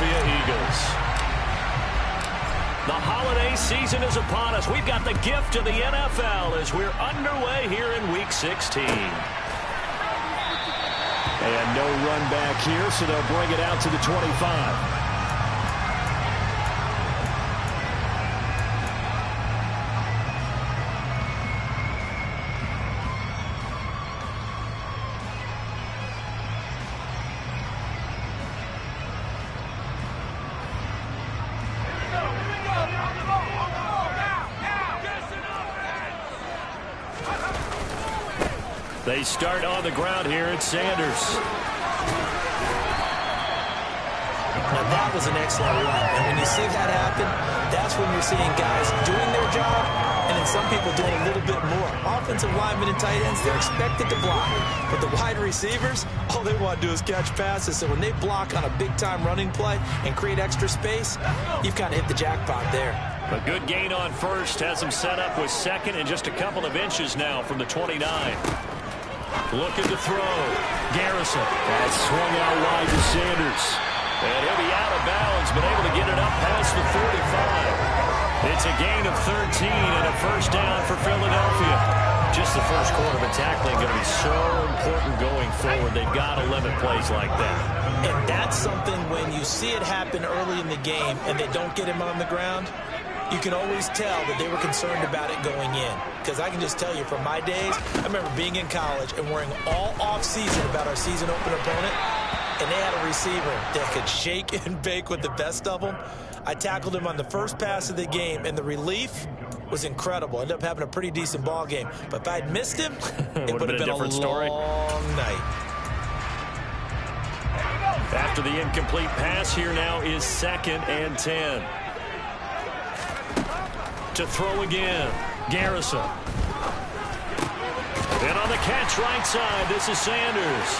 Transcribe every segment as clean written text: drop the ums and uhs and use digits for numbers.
Philadelphia Eagles. The holiday season is upon us. We've got the gift of the NFL as we're underway here in Week 16. And no run back here, so they'll bring it out to the 25. They start on the ground here. It's Sanders. Now that was an excellent run. And when you see that happen, that's when you're seeing guys doing their job and then some people doing a little bit more. Offensive linemen and tight ends, they're expected to block. But the wide receivers, all they want to do is catch passes. So when they block on a big-time running play and create extra space, you've kind of hit the jackpot there. A good gain on first has him set up with second and just a couple of inches now from the 29. Looking to throw. Garrison. That's swung out wide to Sanders. And he'll be out of bounds, but able to get it up past the 45. It's a gain of 13 and a first down for Philadelphia. Just the first quarter of tackling going to be so important going forward. They've got to limit plays like that. And that's something when you see it happen early in the game and they don't get him on the ground, you can always tell that they were concerned about it going in. Because I can just tell you from my days, I remember being in college and worrying all off-season about our season opener opponent, and they had a receiver that could shake and bake with the best of them. I tackled him on the first pass of the game, and the relief was incredible. Ended up having a pretty decent ball game. But if I'd missed him, it would have been a different story. Long night. After the incomplete pass, here now is 2nd and 10. To throw again, Garrison. And on the catch right side, this is Sanders.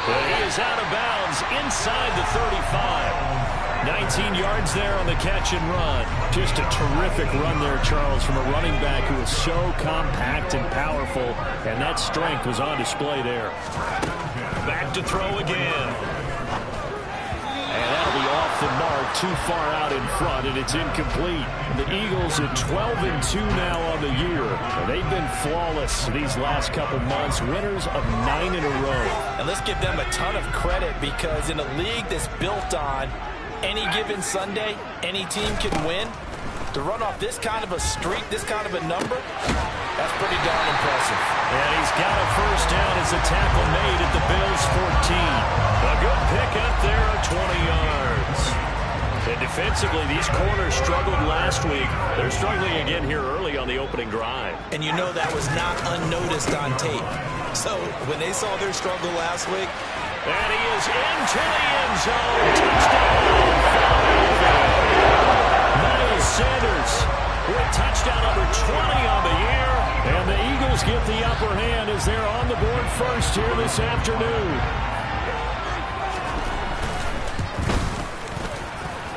But he is out of bounds inside the 35. 19 yards there on the catch and run. Just a terrific run there, Charles, from a running back who is so compact and powerful, and that strength was on display there. Back to throw again. And that'll be off the mark, too far out in front, and it's incomplete. The Eagles are 12-2 now on the year. And they've been flawless these last couple months, winners of 9 in a row. And let's give them a ton of credit because in a league that's built on any given Sunday, any team can win. To run off this kind of a streak, this kind of a number, that's pretty darn impressive. And he's got a first down as a tackle made at the Bills' 14. A good pickup there of 20 yards. And defensively, these corners struggled last week. They're struggling again here early on the opening drive. And you know that was not unnoticed on tape. So when they saw their struggle last week. And he is into the end zone. Touchdown, Philadelphia. Miles Sanders with touchdown number 20 on the year. And the Eagles get the upper hand as they're on the board first here this afternoon.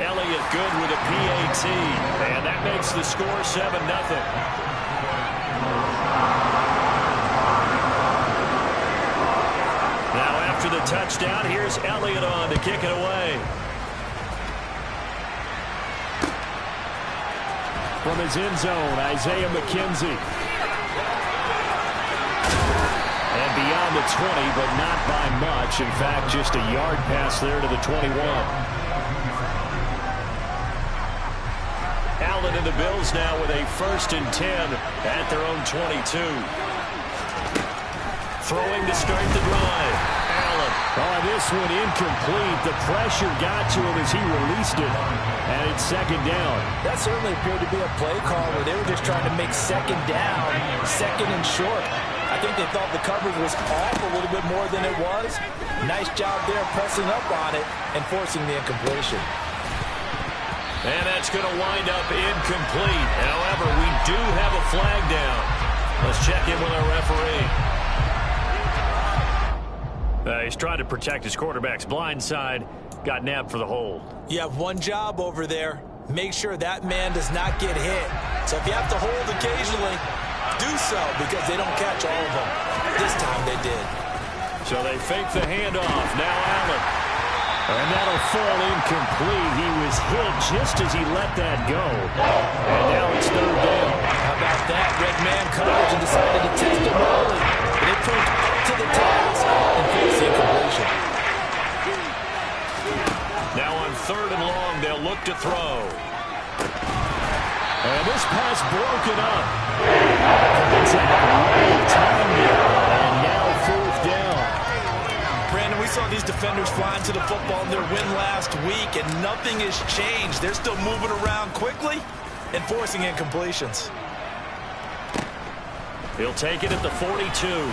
Elliott good with a PAT. And that makes the score 7-0. Now after the touchdown, here's Elliott on to kick it away. From his end zone, Isaiah McKenzie. And beyond the 20, but not by much. In fact, just a yard pass there to the 21. Allen and the Bills now with a 1st and 10 at their own 22. Throwing to start the drive. Allen. Oh, this one incomplete. The pressure got to him as he released it. And it's 2nd down. That certainly appeared to be a play call where they were just trying to make 2nd down, 2nd and short. I think they thought the coverage was off a little bit more than it was. Nice job there pressing up on it and forcing the incompletion. And that's going to wind up incomplete. However, we do have a flag down. Let's check in with our referee. He's trying to protect his quarterback's blind side. Got nabbed for the hold. You have one job over there. Make sure that man does not get hit. So if you have to hold occasionally, do so because they don't catch all of them. This time they did. So they fake the handoff. Now Allen. And that'll fall incomplete. He was hit just as he let that go. And now it's third down. How about that? Red man coverage and decided to test him early. But it proved up to the task and forced the incompletion. Now on third and long, they'll look to throw. And this pass broken up. And now fourth down. Brandon, we saw these defenders flying to the football in their win last week, and nothing has changed. They're still moving around quickly and forcing incompletions. He'll take it at the 42.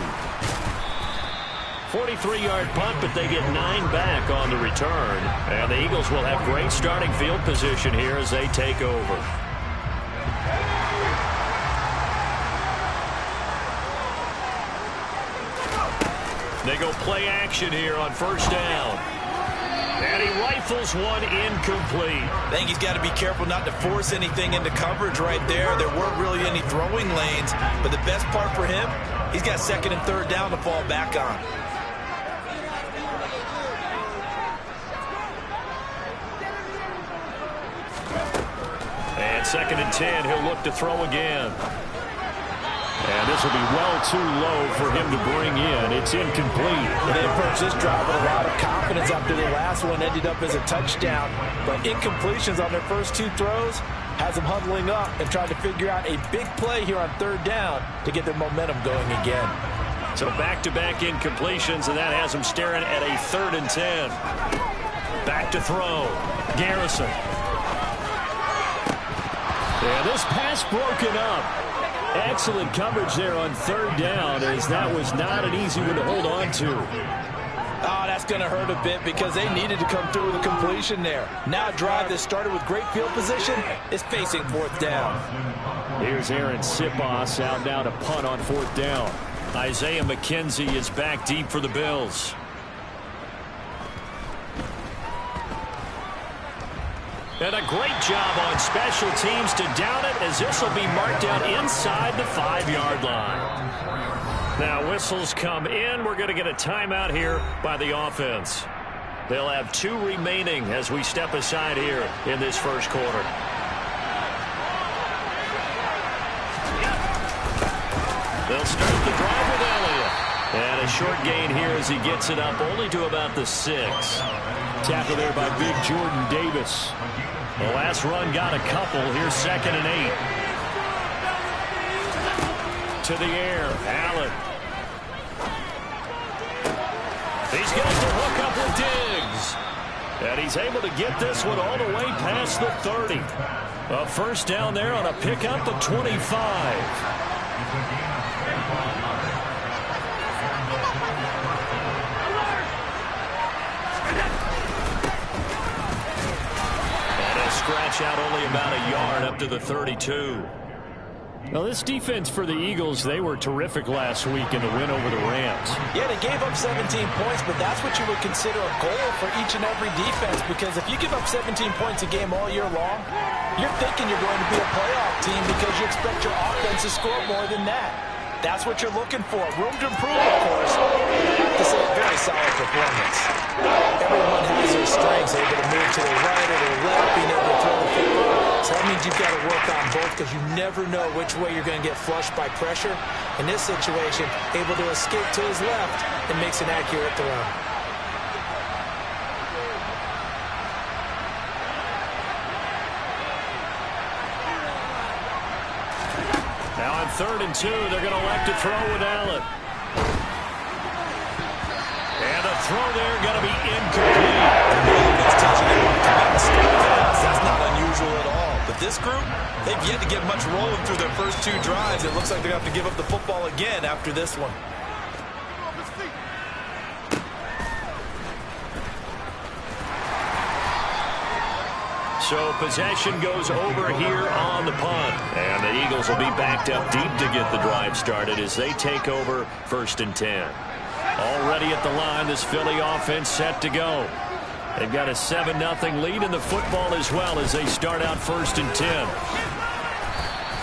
43-yard punt, but they get 9 back on the return. And the Eagles will have great starting field position here as they take over. They go play action here on first down. And he rifles one incomplete. I think he's got to be careful not to force anything into coverage right there. There weren't really any throwing lanes, but the best part for him, he's got second and third down to fall back on. And second and 10, he'll look to throw again. And this will be well too low for him to bring in. It's incomplete. And they approach this drive with a lot of confidence after the last one ended up as a touchdown. But incompletions on their first 2 throws has them huddling up and trying to figure out a big play here on third down to get their momentum going again. So back-to-back incompletions, and that has them staring at a third and 10. Back to throw. Garrison. Yeah, this pass broken up. Excellent coverage there on third down, as that was not an easy one to hold on to. Oh, that's going to hurt a bit because they needed to come through with a completion there. Now a drive that started with great field position is facing fourth down. Here's Aaron Sipos out now to punt on fourth down. Isaiah McKenzie is back deep for the Bills. And a great job on special teams to down it, as this will be marked out inside the 5-yard line. Now whistles come in. We're going to get a timeout here by the offense. They'll have 2 remaining as we step aside here in this first quarter. They'll start the drive with Elliott. And a short gain here as he gets it up only to about the 6. Tackle there by big Jordan Davis. The last run got a couple. Here's second and 8. To the air. Allen. He's got to hook up with Diggs. And he's able to get this one all the way past the 30. A first down there on a pickup of 25. Scratch out only about a yard up to the 32. Now, this defense for the Eagles, they were terrific last week in the win over the Rams. Yeah, they gave up 17 points, but that's what you would consider a goal for each and every defense, because if you give up 17 points a game all year long, you're thinking you're going to be a playoff team because you expect your offense to score more than that. That's what you're looking for. Room to improve, of course. I have to say, a very solid performance. Everyone has their strengths, able to move to the right or the left, being able to throw the football. So that means you've got to work on both, because you never know which way you're going to get flushed by pressure. In this situation, able to escape to his left and makes an accurate throw. Now on third and 2, they're going to elect to throw with Allen. And the throw there going to be incomplete. That's not unusual at all. But this group, they've yet to get much rolling through their first 2 drives. It looks like they're going to have to give up the football again after this one. So possession goes over here on the punt. And the Eagles will be backed up deep to get the drive started as they take over first and 10. Already at the line, this Philly offense set to go. They've got a 7-0 lead in the football as well as they start out first and 10.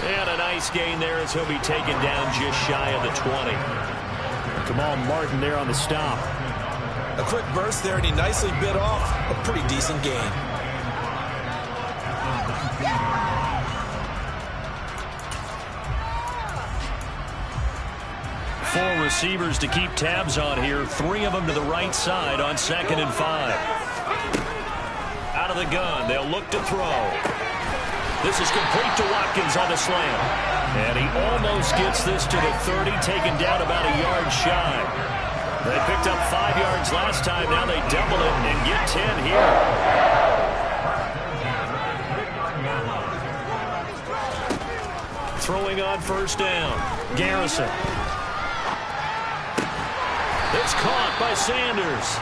And a nice gain there as he'll be taken down just shy of the 20. Kamal Martin there on the stop. A quick burst there, and he nicely bit off a pretty decent gain. Four receivers to keep tabs on here. 3 of them to the right side on 2nd and 5. Out of the gun, they'll look to throw. This is complete to Watkins on the slam. And he almost gets this to the 30, taken down about a yard shy. They picked up 5 yards last time. Now they double it and get 10 here. Throwing on 1st down. Garrison. It's caught by Sanders.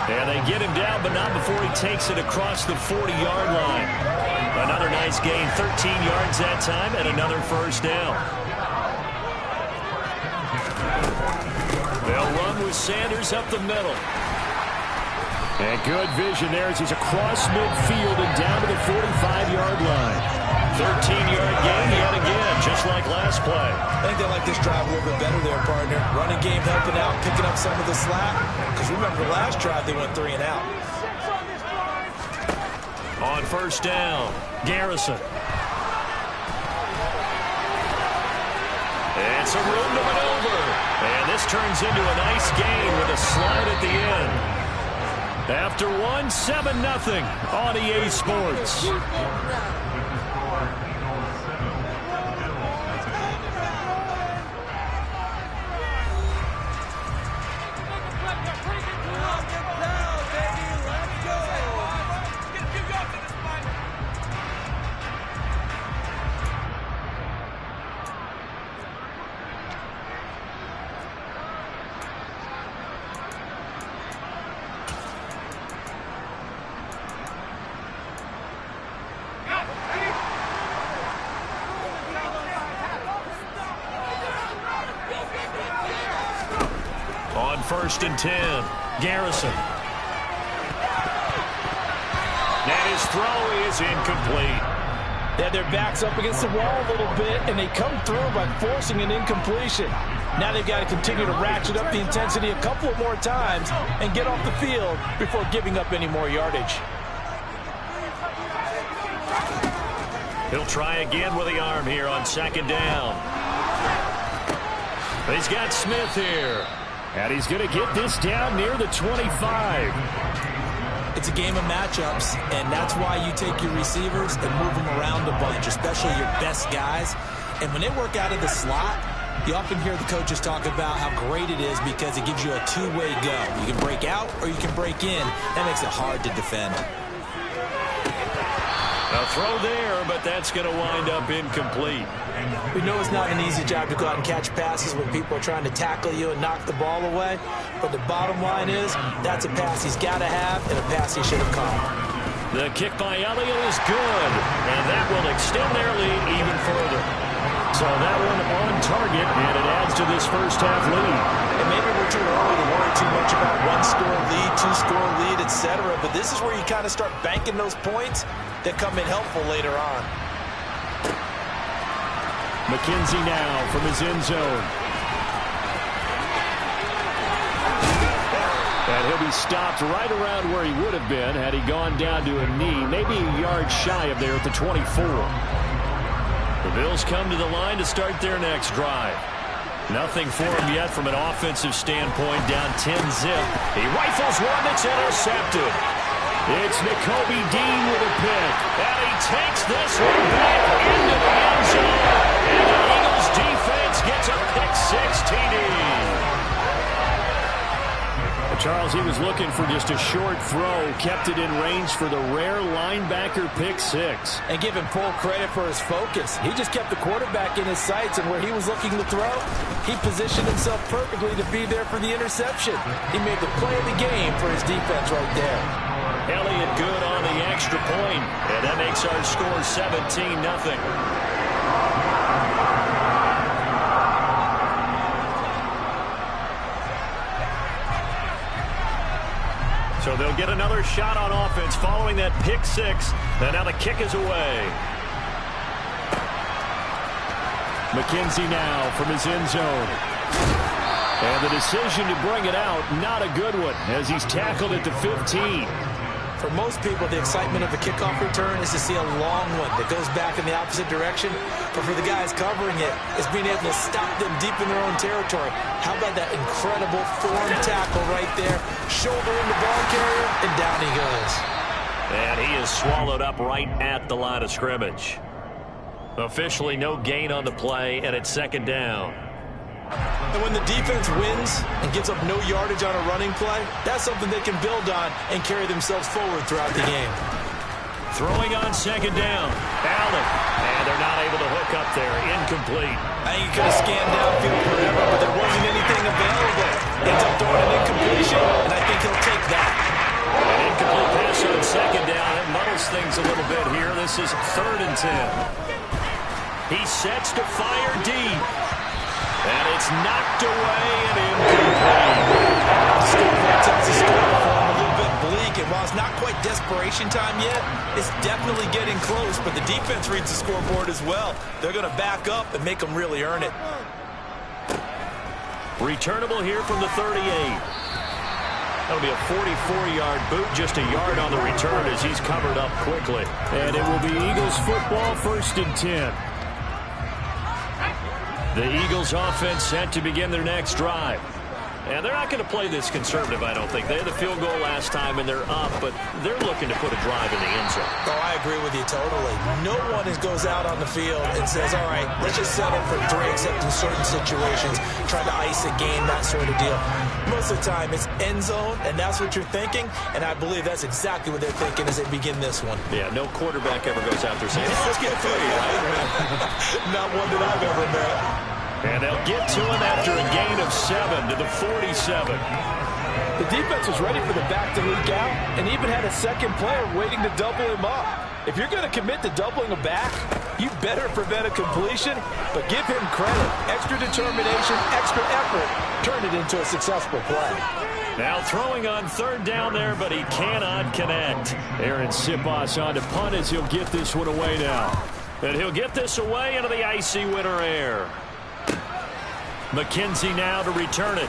And they get him down, but not before he takes it across the 40-yard line. Another nice gain, 13 yards that time, and another 1st down. They'll run with Sanders up the middle. And good vision there as he's across midfield and down to the 45-yard line. 13-yard gain yet again, just like last play. I think they like this drive a little bit better there, partner. Running game helping out, picking up some of the slack. Because remember, the last drive they went 3 and out. On 1st down, Garrison. And some room to maneuver. And this turns into a nice gain with a slide at the end. After one, 7-0 on EA Sports. On 1st and 10, Garrison. And his throw is incomplete. They had their backs up against the wall a little bit, and they come through by forcing an incompletion. Now they've got to continue to ratchet up the intensity a couple of more times and get off the field before giving up any more yardage. He'll try again with the arm here on 2nd down. He's got Smith here. And he's going to get this down near the 25. It's a game of matchups, and that's why you take your receivers and move them around a bunch, especially your best guys. And when they work out of the slot, you often hear the coaches talk about how great it is because it gives you a two-way go. You can break out or you can break in. That makes it hard to defend. A throw there, but that's going to wind up incomplete. We know it's not an easy job to go out and catch passes when people are trying to tackle you and knock the ball away. But the bottom line is, that's a pass he's got to have and a pass he should have caught. The kick by Elliott is good, and that will extend their lead even further. So that one on target, and it adds to this first half lead. And maybe we're too early to worry too much about one-score lead, two-score lead, etc. But this is where you kind of start banking those points that come in helpful later on. McKenzie now from his end zone. And he'll be stopped right around where he would have been had he gone down to a knee, maybe a yard shy of there at the 24. The Bills come to the line to start their next drive. Nothing for him yet from an offensive standpoint, down 10-zip. He rifles one that's intercepted. It's Nakobe Dean with a pick. And he takes this one back into the end zone. And the Eagles defense gets a pick-6 TD. Charles, he was looking for just a short throw, kept it in range for the rare linebacker pick-6. And give him full credit for his focus. He just kept the quarterback in his sights, and where he was looking to throw, he positioned himself perfectly to be there for the interception. He made the play of the game for his defense right there. Elliott good on the extra point, and that makes our score 17-0. So they'll get another shot on offense following that pick-6, and now the kick is away. McKenzie now from his end zone. And the decision to bring it out, not a good one, as he's tackled at the 15. For most people, the excitement of a kickoff return is to see a long one that goes back in the opposite direction. But for the guys covering it, it's being able to stop them deep in their own territory. How about that incredible form tackle right there? Shoulder in the ball carrier, and down he goes. And he is swallowed up right at the line of scrimmage. Officially no gain on the play, and it's second down. And when the defense wins and gives up no yardage on a running play, that's something they can build on and carry themselves forward throughout the game. Throwing on second down. Allen. And they're not able to hook up there. Incomplete. I think he could have scanned downfield forever, but there wasn't anything available. Ends up throwing an incompletion, and I think he'll take that. An incomplete pass on second down. It muddles things a little bit here. This is 3rd and 10. He sets to fire deep. And it's knocked away and incomplete. Scoreboard tells the story for him a little bit bleak, and while it's not quite desperation time yet, it's definitely getting close, but the defense reads the scoreboard as well. They're going to back up and make them really earn it. Returnable here from the 38. That'll be a 44-yard boot, just a yard on the return as he's covered up quickly. And it will be Eagles football, 1st and 10. The Eagles offense set to begin their next drive. And they're not going to play this conservative, I don't think. They had the field goal last time, and they're up, but they're looking to put a drive in the end zone. Oh, I agree with you totally. No one goes out on the field and says, all right, let's just settle for 3, except in certain situations, trying to ice a game, that sort of deal. Most of the time, it's end zone, and that's what you're thinking, and I believe that's exactly what they're thinking as they begin this one. Yeah, no quarterback ever goes out there saying, hey, let's get 3, right? Not one that I've ever met. And they'll get to him after a gain of 7 to the 47. The defense was ready for the back to leak out and even had a second player waiting to double him up. If you're going to commit to doubling a back, you better prevent a completion, but give him credit. Extra determination, extra effort, turn it into a successful play. Now throwing on 3rd down there, but he cannot connect. Aaron Siposs on to punt as he'll get this one away now. And he'll get this away into the icy winter air. McKenzie now to return it.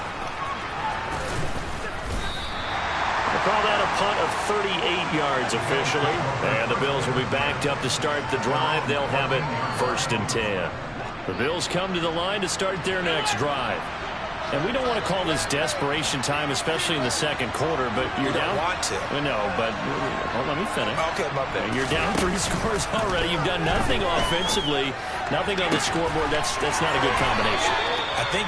We'll call that a punt of 38 yards officially. And the Bills will be backed up to start the drive. They'll have it 1st and 10. The Bills come to the line to start their next drive. And we don't want to call this desperation time, especially in the second quarter, but you're down. You don't want to. No, but well, let me finish. Okay, my bad. You're down 3 scores already. You've done nothing offensively, nothing on the scoreboard. That's not a good combination. I think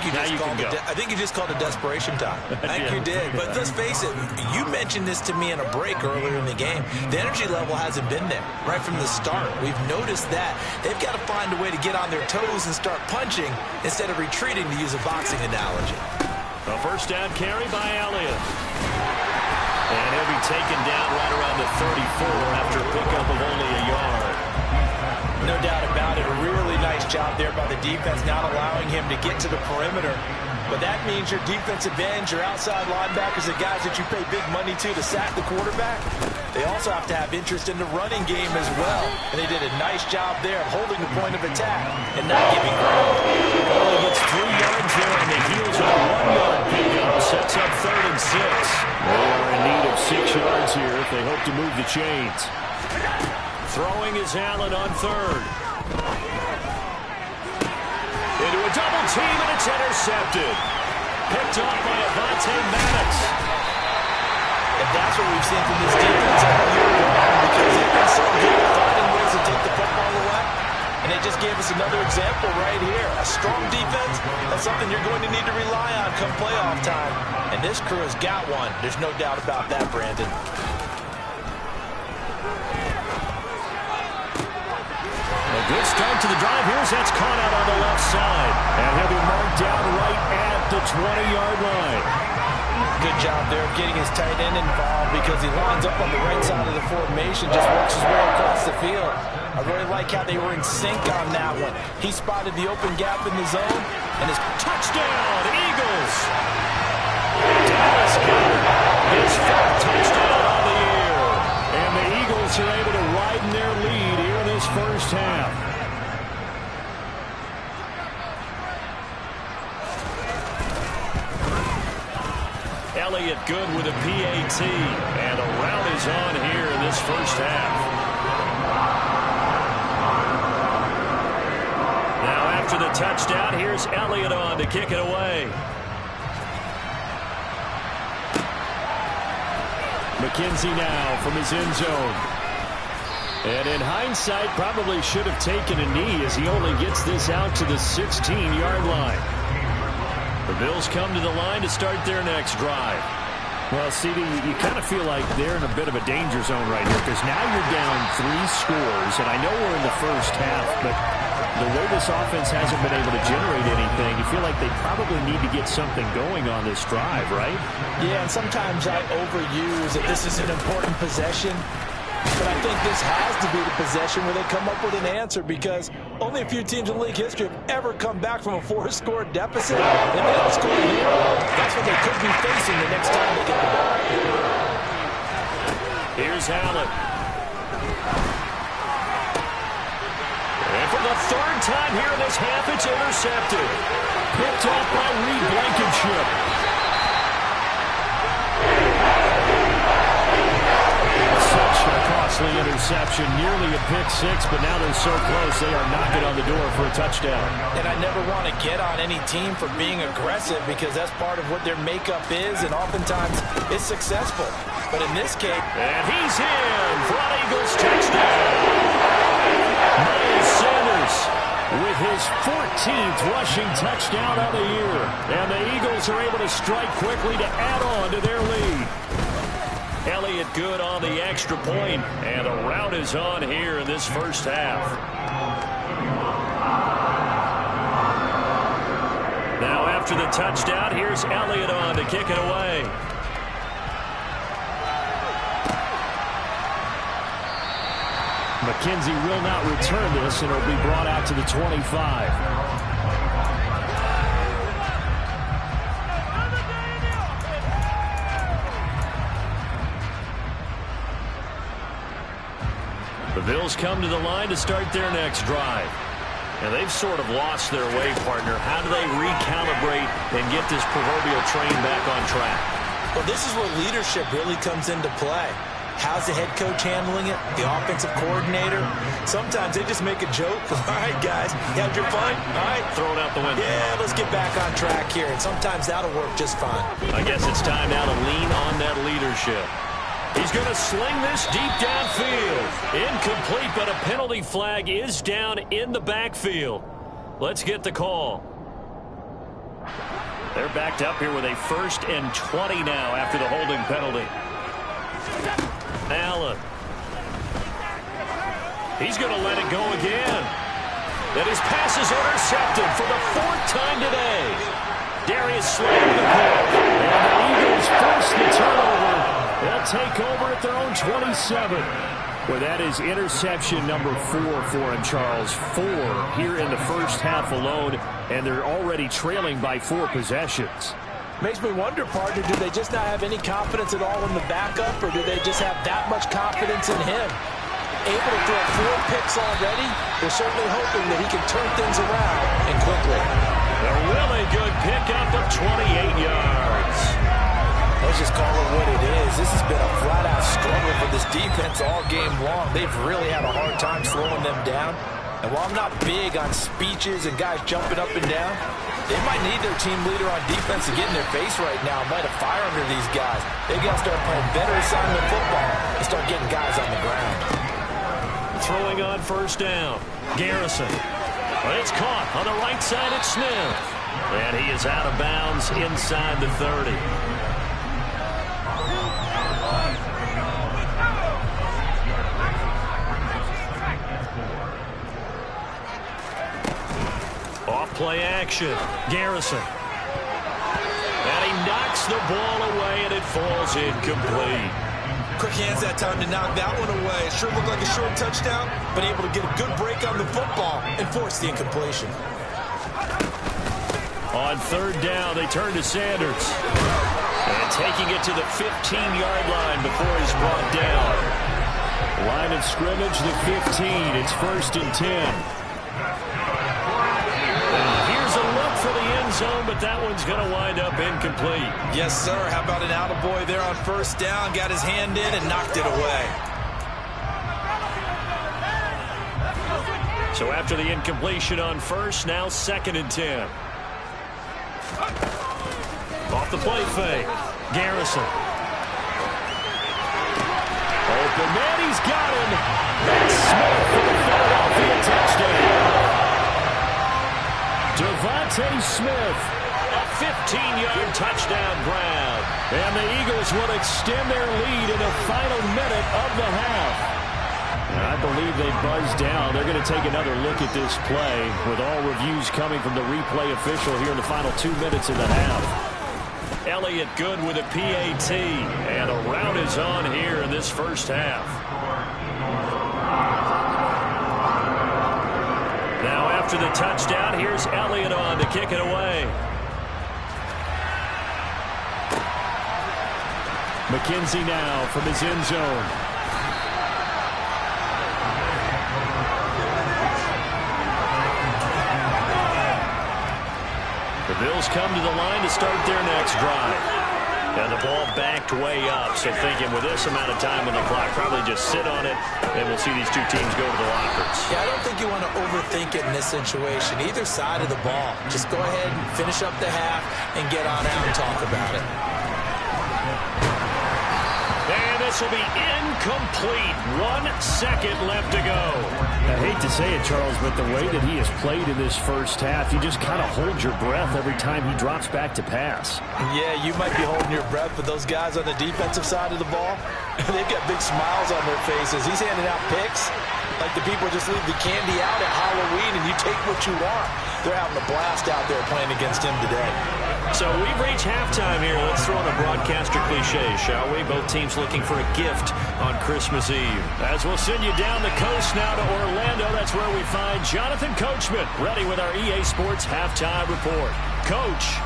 you just called it desperation time. I think you did. But let's face it, you mentioned this to me in a break earlier in the game. The energy level hasn't been there right from the start. We've noticed that. They've got to find a way to get on their toes and start punching instead of retreating, to use a boxing analogy. A 1st down carry by Elliott. And he'll be taken down right around the 34 after a pickup of only a yard. No doubt about it. A really nice job there by the defense, not allowing him to get to the perimeter. But that means your defensive ends, your outside linebackers, the guys that you pay big money to sack the quarterback, they also have to have interest in the running game as well. And they did a nice job there of holding the point of attack and not giving ground. Only gets 3 yards there, and the heels on a 1-yard pickup. Sets up 3rd and 6. They are in need of 6 yards here if they hope to move the chains. Throwing is Allen on 3rd. Into a double team, and it's intercepted. Picked off by Avonte Maddox. And that's what we've seen from this defense all year long, because they've been so good at finding ways to take the football away. And they just gave us another example right here. A strong defense, that's something you're going to need to rely on come playoff time. And this crew has got one. There's no doubt about that, Brandon. A good start to the drive. Here's that's caught out on the left side. And he'll be marked down right at the 20-yard line. Good job there of getting his tight end involved, because he lines up on the right side of the formation, just works his way across the field. I really like how they were in sync on that one. He spotted the open gap in the zone, and his touchdown, Eagles! Dallas Goedert, his 5th touchdown on the year. And the Eagles are able to widen their lead here in this first half. Elliott good with a PAT. And a rout is on here in this first half. Now after the touchdown, here's Elliott on to kick it away. McKenzie now from his end zone. And in hindsight, probably should have taken a knee as he only gets this out to the 16-yard line. The Bills come to the line to start their next drive. Well, CD, you kind of feel like they're in a bit of a danger zone right here because now you're down 3 scores, and I know we're in the first half, but the way this offense hasn't been able to generate anything, you feel like they probably need to get something going on this drive, right? Yeah, and sometimes I overuse that this is an important possession. But I think this has to be the possession where they come up with an answer because only a few teams in league history have ever come back from a 4-score deficit. And they don't score here. That's what they could be facing the next time they get the ball. Here's Allen. And for the third time here in this half, it's intercepted. Picked off by Reed Blankenship. Such a costly interception, nearly a pick six, but now they're so close they are knocking on the door for a touchdown. And I never want to get on any team for being aggressive because that's part of what their makeup is, and oftentimes it's successful. But in this case... And he's in for an Eagles touchdown. Miles Sanders with his 14th rushing touchdown of the year. And the Eagles are able to strike quickly to add on to their lead. Elliott good on the extra point, and a rout is on here in this first half. Now after the touchdown, here's Elliott on to kick it away. McKenzie will not return this, and it'll be brought out to the 25. The Bills come to the line to start their next drive. And they've sort of lost their way, partner. How do they recalibrate and get this proverbial train back on track? Well, this is where leadership really comes into play. How's the head coach handling it? The offensive coordinator? Sometimes they just make a joke. All right, guys, you had your fun? All right. Throw it out the window. Yeah, let's get back on track here. And sometimes that'll work just fine. I guess it's time now to lean on that leadership. He's going to sling this deep downfield. Incomplete, but a penalty flag is down in the backfield. Let's get the call. They're backed up here with a 1st and 20 now after the holding penalty. Allen. He's going to let it go again. And his pass is intercepted for the 4th time today. Darius Slay with the pick. And the Eagles force the turnover. They'll take over at their own 27. Well, that is interception number 4 for him, Charles. 4 here in the first half alone, and they're already trailing by 4 possessions. Makes me wonder, partner, do they just not have any confidence at all in the backup, or do they just have that much confidence in him? Able to throw 4 picks already, they're certainly hoping that he can turn things around and quickly. A really good pickup of 28 yards. Let's just call it what it is. This has been a flat-out struggle for this defense all game long. They've really had a hard time slowing them down. And while I'm not big on speeches and guys jumping up and down, they might need their team leader on defense to get in their face right now and light a fire under these guys. They got to start playing better assignment football and start getting guys on the ground. Throwing on 1st down. Garrison. It's caught on the right side at Smith. And he is out of bounds inside the 30. Off-play action. Garrison. And he knocks the ball away, and it falls incomplete. Quick hands that time to knock that one away. It sure looked like a short touchdown, but able to get a good break on the football and force the incompletion. On 3rd down, they turn to Sanders. And taking it to the 15-yard line before he's brought down. Line of scrimmage, the 15. It's 1st and 10. Here's a look for the end end zone, but that one's going to wind up incomplete. Yes, sir. How about an attaboy there on first down? Got his hand in and knocked it away. So after the incompletion on first, now 2nd and 10. Off the play fake. Garrison. Open man, he's got him. That's Smith for the Philadelphia touchdown. Devontae Smith, a 15-yard touchdown grab. And the Eagles will extend their lead in the final minute of the half. And I believe they buzzed down. They're going to take another look at this play with all reviews coming from the replay official here in the final 2 minutes of the half. Elliott good with a PAT, and a rout is on here in this first half. Now after the touchdown, here's Elliott on to kick it away. McKenzie now from his end zone. The Bills come to the line to start their next drive. And the ball backed way up, so thinking with this amount of time on the clock, probably just sit on it, and we'll see these two teams go to the lockers. Yeah, I don't think you want to overthink it in this situation. Either side of the ball. Just go ahead and finish up the half and get on out and talk about it. And this will be incomplete. 1 second left to go. I hate to say it, Charles, but the way that he has played in this first half, you just kind of hold your breath every time he drops back to pass. Yeah, you might be holding your breath, but those guys on the defensive side of the ball, they've got big smiles on their faces. He's handing out picks like the people just leave the candy out at Halloween and you take what you want. They're having a blast out there playing against him today. So we've reached halftime here. Let's throw in a broadcaster cliche, shall we? Both teams looking for a gift on Christmas Eve. As we'll send you down the coast now to Orlando, that's where we find Jonathan Coachman, ready with our EA Sports Halftime Report. Coach.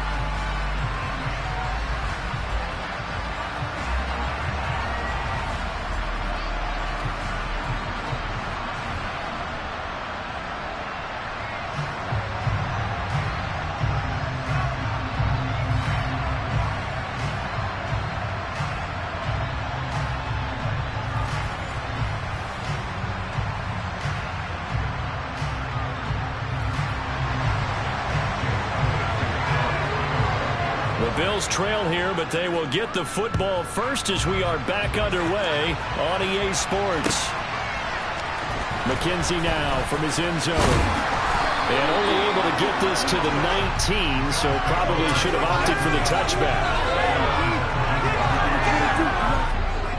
Bills trail here, but they will get the football first as we are back underway on EA Sports. McKenzie now from his end zone. And only able to get this to the 19, so probably should have opted for the touchback.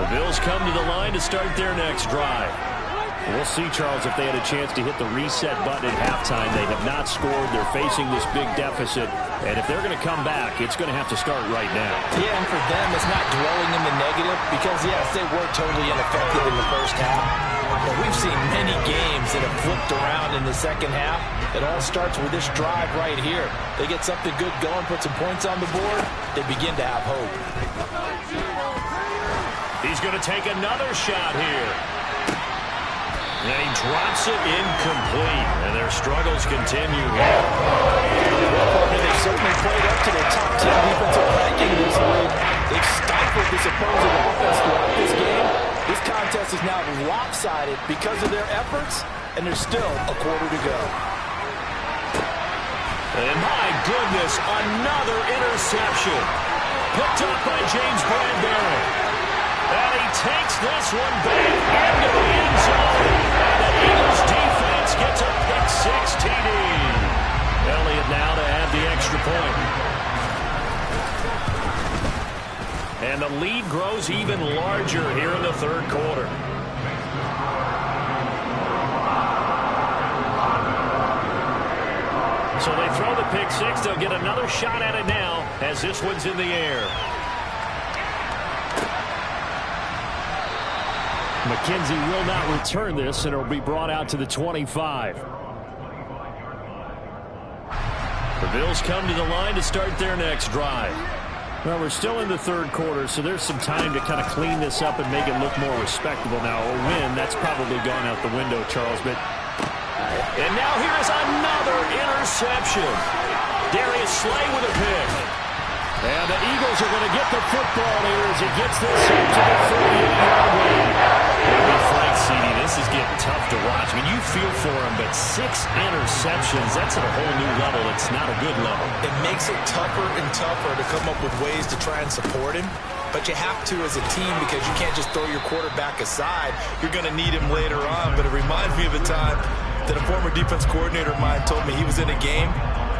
The Bills come to the line to start their next drive. We'll see, Charles, if they had a chance to hit the reset button at halftime. They have not scored. They're facing this big deficit. And if they're going to come back, it's going to have to start right now. Yeah, and for them, it's not dwelling in the negative because, yes, they were totally ineffective in the first half. But we've seen many games that have flipped around in the second half. It all starts with this drive right here. They get something good going, put some points on the board, they begin to have hope. He's going to take another shot here. And he drops it incomplete, and their struggles continue. They've certainly played up to their top 10 defensive ranking this week. They've stifled this opposing offense throughout this game. This contest is now lopsided because of their efforts, and there's still a quarter to go. And my goodness, another interception. Picked up by James Bradbury. And he takes this one back into the end zone. And the Eagles defense gets a pick-6 TD. Elliott now to add the extra point. And the lead grows even larger here in the third quarter. So they throw the pick-6. They'll get another shot at it now as this one's in the air. McKenzie will not return this, and it'll be brought out to the 25. The Bills come to the line to start their next drive. Well, we're still in the third quarter, so there's some time to kind of clean this up and make it look more respectable now. A win, that's probably gone out the window, Charles. But and now here is another interception. Darius Slay with a pick. And the Eagles are going to get the football here as he gets this up to the 38-yard line. To be frank, CD, this is getting tough to watch. I mean, you feel for him, but 6 interceptions, that's at a whole new level. It's not a good level. It makes it tougher and tougher to come up with ways to try and support him. But you have to as a team because you can't just throw your quarterback aside. You're going to need him later on. But it reminds me of a time that a former defense coordinator of mine told me he was in a game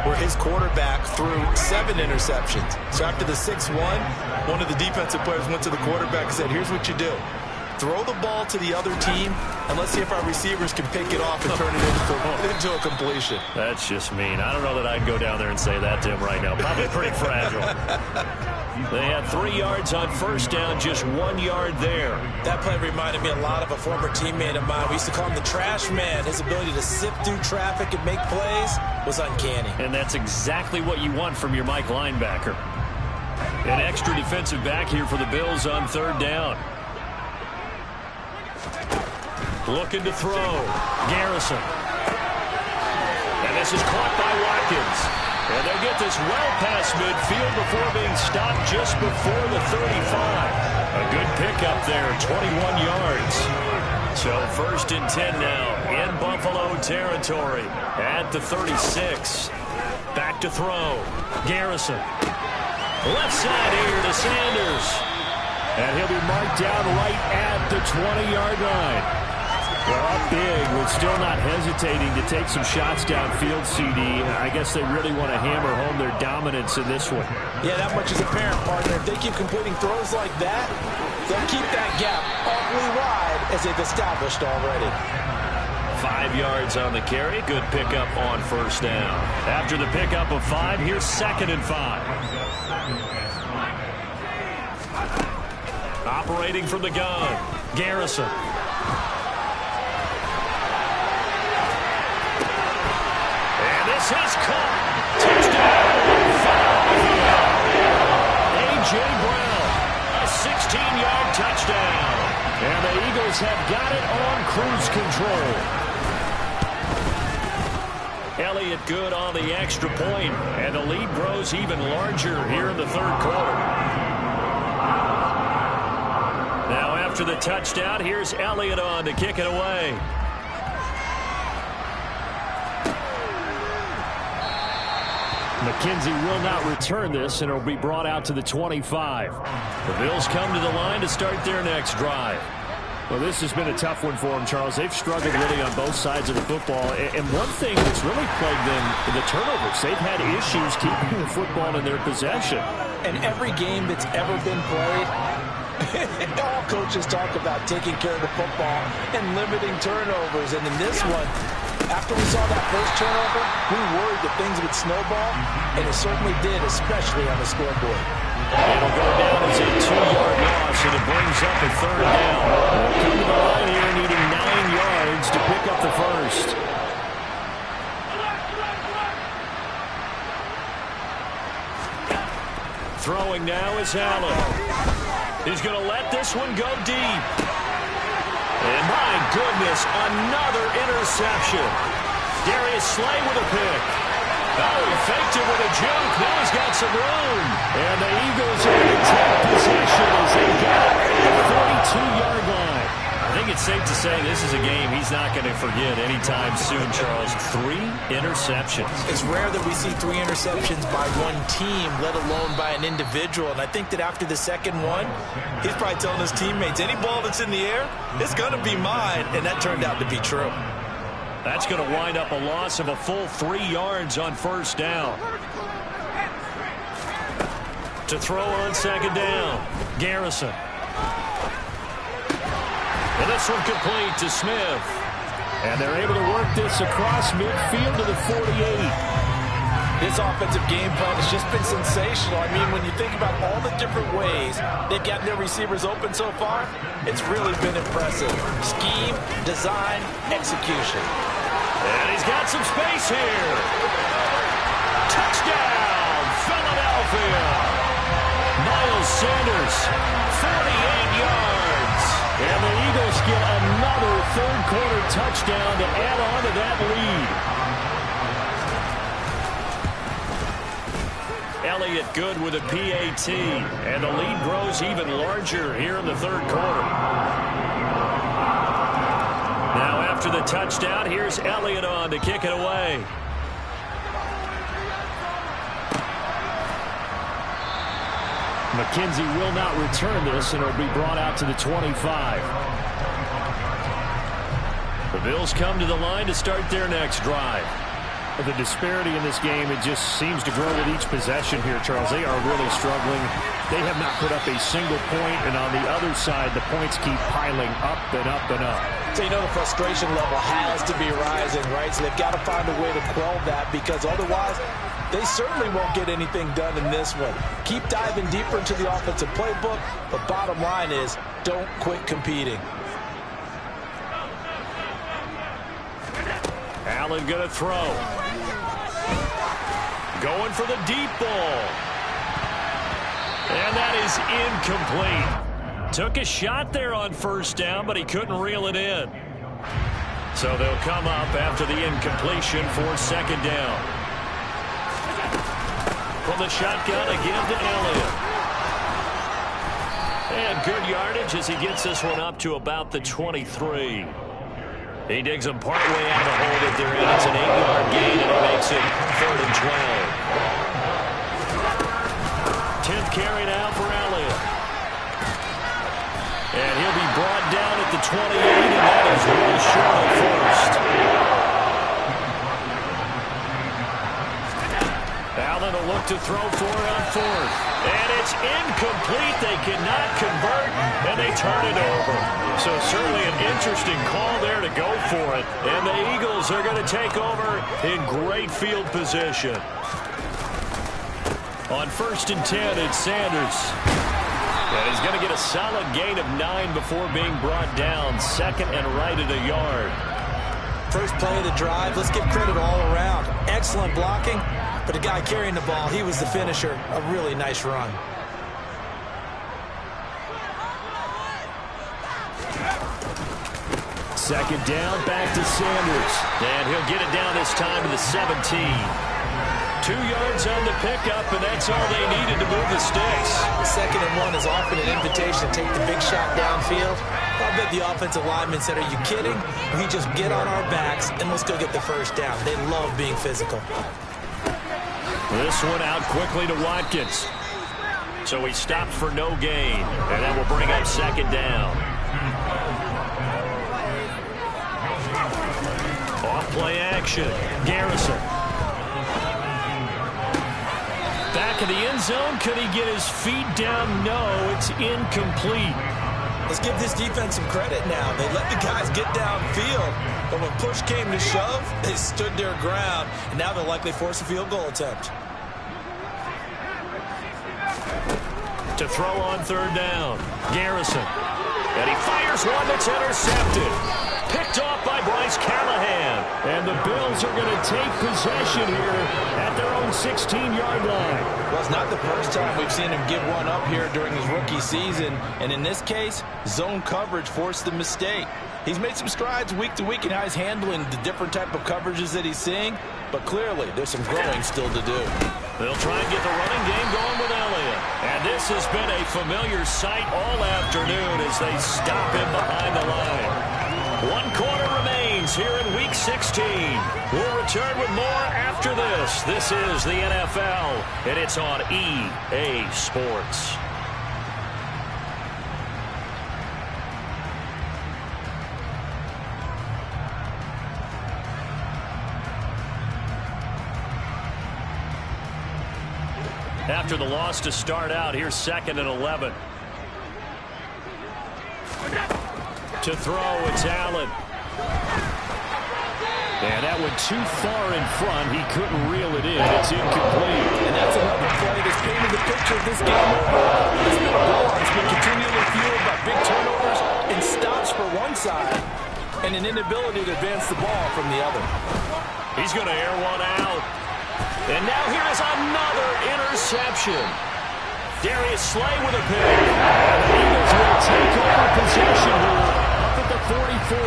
where his quarterback threw 7 interceptions. So after the 6-1, one of the defensive players went to the quarterback and said, here's what you do. Throw the ball to the other team, and let's see if our receivers can pick it off and turn it into a completion. That's just mean. I don't know that I'd go down there and say that to him right now. Probably pretty fragile. They had 3 yards on first down, just 1 yard there. That play reminded me a lot of a former teammate of mine. We used to call him the trash man. His ability to sift through traffic and make plays was uncanny. And that's exactly what you want from your Mike linebacker. An extra defensive back here for the Bills on third down. Looking to throw. Garrison. And this is caught by Watkins. And they'll get this well past midfield before being stopped just before the 35. A good pickup there, 21 yards. So 1st and 10 now in Buffalo territory at the 36. Back to throw. Garrison. Left side here to Sanders. And he'll be marked down right at the 20-yard line. Well, up big, with still not hesitating to take some shots downfield, CD. I guess they really want to hammer home their dominance in this one. Yeah, that much is apparent, partner. If they keep completing throws like that, they'll keep that gap awfully wide as they've established already. 5 yards on the carry. Good pickup on first down. After the pickup of 5, here's 2nd and 5. Operating from the gun, Garrison. This is caught. Touchdown. A.J. Brown. A 16-yard touchdown. And the Eagles have got it on cruise control. Elliott good on the extra point, and the lead grows even larger here in the third quarter. Now after the touchdown, here's Elliott on to kick it away. McKenzie will not return this, and it'll be brought out to the 25. The Bills come to the line to start their next drive. Well, this has been a tough one for them, Charles. They've struggled really on both sides of the football. And one thing that's really plagued them, the turnovers. They've had issues keeping the football in their possession. And every game that's ever been played, all coaches talk about taking care of the football and limiting turnovers. And in this one, after we saw that first turnover, we worried that things would snowball, and it certainly did, especially on the scoreboard. It'll go down as a 2-yard loss, and it brings up a third down. They'll come to the line here needing 9 yards to pick up the first. Throwing now is Allen. He's going to let this one go deep. And my goodness, another interception. Darius Slay with a pick. Oh, he faked it with a juke. Now he's got some room. And the Eagles are going to take possession as they got the 42-yard line. I think it's safe to say this is a game he's not going to forget anytime soon, Charles. 3 interceptions. It's rare that we see 3 interceptions by one team, let alone by an individual. And I think that after the second one, he's probably telling his teammates, any ball that's in the air, it's going to be mine. And that turned out to be true. That's going to wind up a loss of a full 3 yards on first down. To throw on second down, Garrison. And this one complete to Smith. And they're able to work this across midfield to the 48. This offensive game plan has just been sensational. I mean, when you think about all the different ways they've gotten their receivers open so far, it's really been impressive. Scheme, design, execution. And he's got some space here. Touchdown, Philadelphia. Miles Sanders, 48 yards. And the Eagles get another third-quarter touchdown to add on to that lead. Elliott good with a PAT. And the lead grows even larger here in the third quarter. Now after the touchdown, here's Elliott on to kick it away. McKenzie will not return this, and it'll be brought out to the 25. The Bills come to the line to start their next drive. The disparity in this game, it just seems to grow with each possession here, Charles. They are really struggling. They have not put up a single point, and on the other side, the points keep piling up and up and up. So you know the frustration level has to be rising, right? So they've got to find a way to quell that, because otherwise they certainly won't get anything done in this one. Keep diving deeper into the offensive playbook, but bottom line is don't quit competing. Allen going to throw. Going for the deep ball. And that is incomplete. Took a shot there on first down, but he couldn't reel it in. So they'll come up after the incompletion for second down. From the shotgun again to Elliott. And good yardage as he gets this one up to about the 23. He digs them partway out of the hole that they're in. It's an 8-yard gain, and he makes it 3rd and 12. 10th carry now for Elliott. And he'll be brought down at the 28, and that is well short of first. Allen will look to throw for it on 4th. And it's incomplete. They cannot convert, and they turn it over. So certainly an interesting call there to go for it. And the Eagles are going to take over in great field position. On 1st and 10, it's Sanders. And he's going to get a solid gain of 9 before being brought down. 2nd and right at a yard. First play of the drive, let's give credit all around. Excellent blocking, but the guy carrying the ball, he was the finisher. A really nice run. Second down, back to Sanders. And he'll get it down this time to the 17. 2 yards on the pickup, and that's all they needed to move the sticks. 2nd and 1 is often an invitation to take the big shot downfield. I bet the offensive linemen said, are you kidding? We just get on our backs, and let's go get the first down. They love being physical. This one out quickly to Watkins. So he stopped for no gain, and that will bring up 2nd down. Off-play action. Garrison. Back in the end zone. Could he get his feet down? No, it's incomplete. Let's give this defense some credit now. They let the guys get downfield, but when push came to shove, they stood their ground, and now they'll likely force a field goal attempt. To throw on 3rd down. Garrison. And he fires one that's intercepted. Picked off by Bryce Callahan. And the Bills are going to take possession here at their own 16-yard line. Well, it's not the first time we've seen him give one up here during his rookie season. And in this case, zone coverage forced the mistake. He's made some strides week to week in how he's handling the different type of coverages that he's seeing. But clearly, there's some growing still to do. They'll try and get the running game going with Elliott. And this has been a familiar sight all afternoon as they stop him behind the line. 1 quarter remains here in Week 16. We'll return with more after this. This is the NFL, and it's on EA Sports. After the loss to start out, here's 2nd and 11. To throw, it's Allen. And that went too far in front. He couldn't reel it in. It's incomplete. And that's another play that's painted the picture of this game over. It's been a blowout. It's been continually fueled by big turnovers and stops for one side and an inability to advance the ball from the other. He's going to air one out. And now here is another interception. Darius Slay with a pick. The Eagles will take over possession here up at the 44.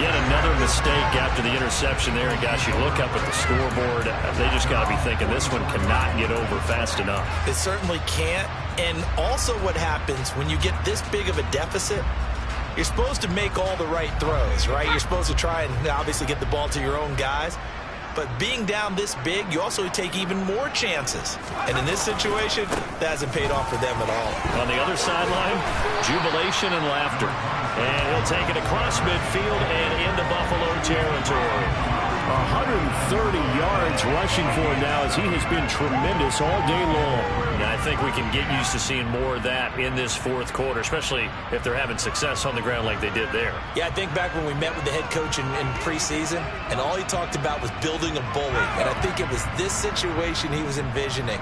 Yet another mistake after the interception there. And, gosh, you look up at the scoreboard. They just got to be thinking this one cannot get over fast enough. It certainly can't. And also what happens when you get this big of a deficit, you're supposed to make all the right throws, right? You're supposed to try and obviously get the ball to your own guys. But being down this big, you also take even more chances. And in this situation, that hasn't paid off for them at all. On the other sideline, jubilation and laughter. And he'll take it across midfield and into Buffalo territory. 130 yards rushing for him now as he has been tremendous all day long. Yeah, I think we can get used to seeing more of that in this fourth quarter, especially if they're having success on the ground like they did there. Yeah, I think back when we met with the head coach in preseason, and all he talked about was building a bully. And I think it was this situation he was envisioning.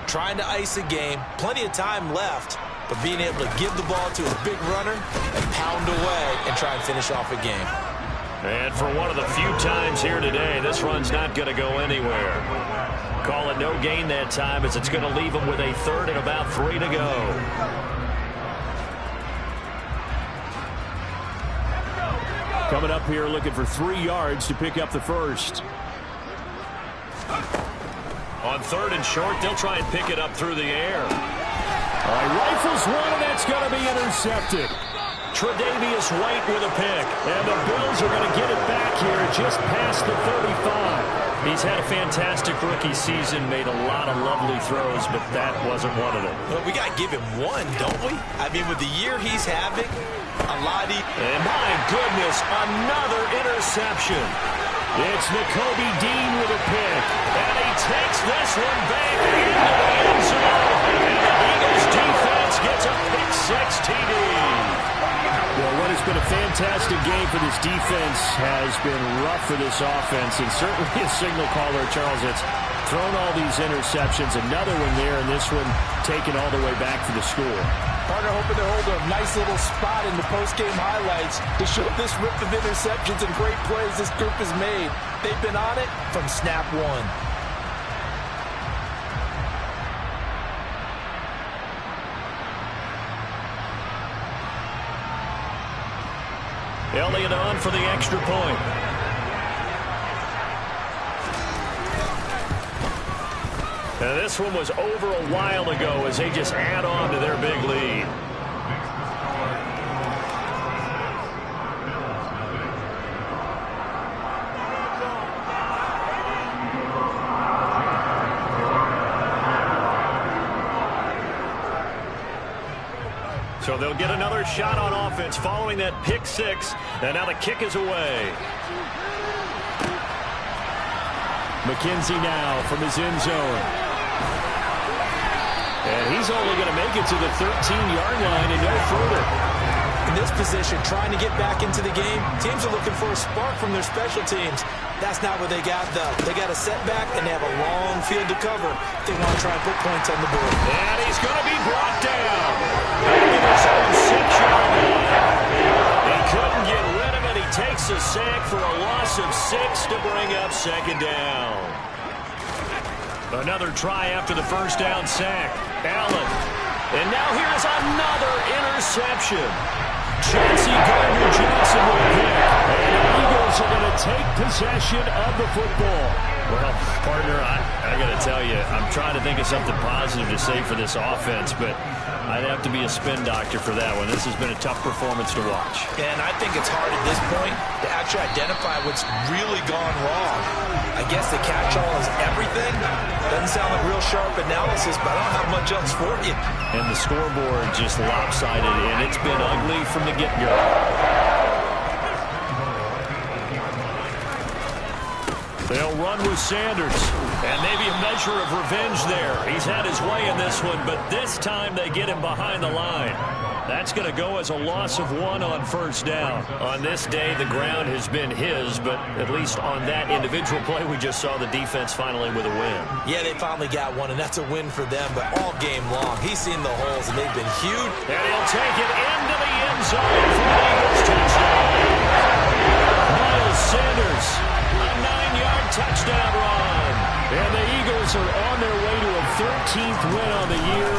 Trying to ice a game, plenty of time left, but being able to give the ball to his big runner and pound away and try and finish off a game. And for one of the few times here today, this run's not going to go anywhere. Call it no gain that time as it's going to leave them with a third and about 3 to go. Coming up here looking for 3 yards to pick up the first. On third and short, they'll try and pick it up through the air. All right, rifles one, and that's going to be intercepted. Tre'Davious White with a pick. And the Bills are going to get it back here just past the 35. He's had a fantastic rookie season, made a lot of lovely throws, but that wasn't one of them. Well, we got to give him one, don't we? I mean, with the year he's having, a lot. And my goodness, another interception. It's Nakobe Dean with a pick. And he takes this one back into the end zone. And the Eagles defense gets a pick-six TD. Well, what has been a fantastic game for this defense has been rough for this offense, and certainly a signal caller, Charles, that's thrown all these interceptions. Another one there, and this one taken all the way back for the score. Partner hoping to hold a nice little spot in the post-game highlights to show this rip of interceptions and great plays this group has made. They've been on it from snap one. Elliott on for the extra point. Now this one was over a while ago as they just add on to their big lead. So they'll get another shot on offense following that pick six. And now the kick is away. McKenzie now from his end zone. And he's only going to make it to the 13-yard line and no further. In this position, trying to get back into the game, teams are looking for a spark from their special teams. That's not what they got, though. They got a setback, and they have a long field to cover if they want to try and put points on the board. And he's going to be brought down. His own 6-yard line. He couldn't get rid of it. He takes a sack for a loss of 6 to bring up second down. Another try after the first down sack. Allen. And now here's another interception. Chauncey Gardner-Johnson will pick. And the Eagles are going to take possession of the football. Well, partner, I got to tell you, I'm trying to think of something positive to say for this offense, but I'd have to be a spin doctor for that one. This has been a tough performance to watch. And I think it's hard at this point to actually identify what's really gone wrong. I guess the catch-all is everything. Doesn't sound like real sharp analysis, but I don't have much else for you. And the scoreboard just lopsided, and it's been ugly from the get-go. They'll run with Sanders, and maybe a measure of revenge there. He's had his way in this one, but this time they get him behind the line. That's going to go as a loss of 1 on first down. On this day, the ground has been his, but at least on that individual play, we just saw the defense finally with a win. Yeah, they finally got one, and that's a win for them, but all game long, he's seen the holes, and they've been huge. And he'll take it into the end zone for the Eagles touchdown. Miles Sanders, a 9-yard touchdown run. And the Eagles are on their way to a 13th win on the year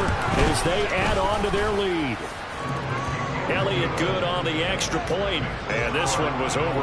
as they add on to their lead. Elliott good on the extra point, and this one was over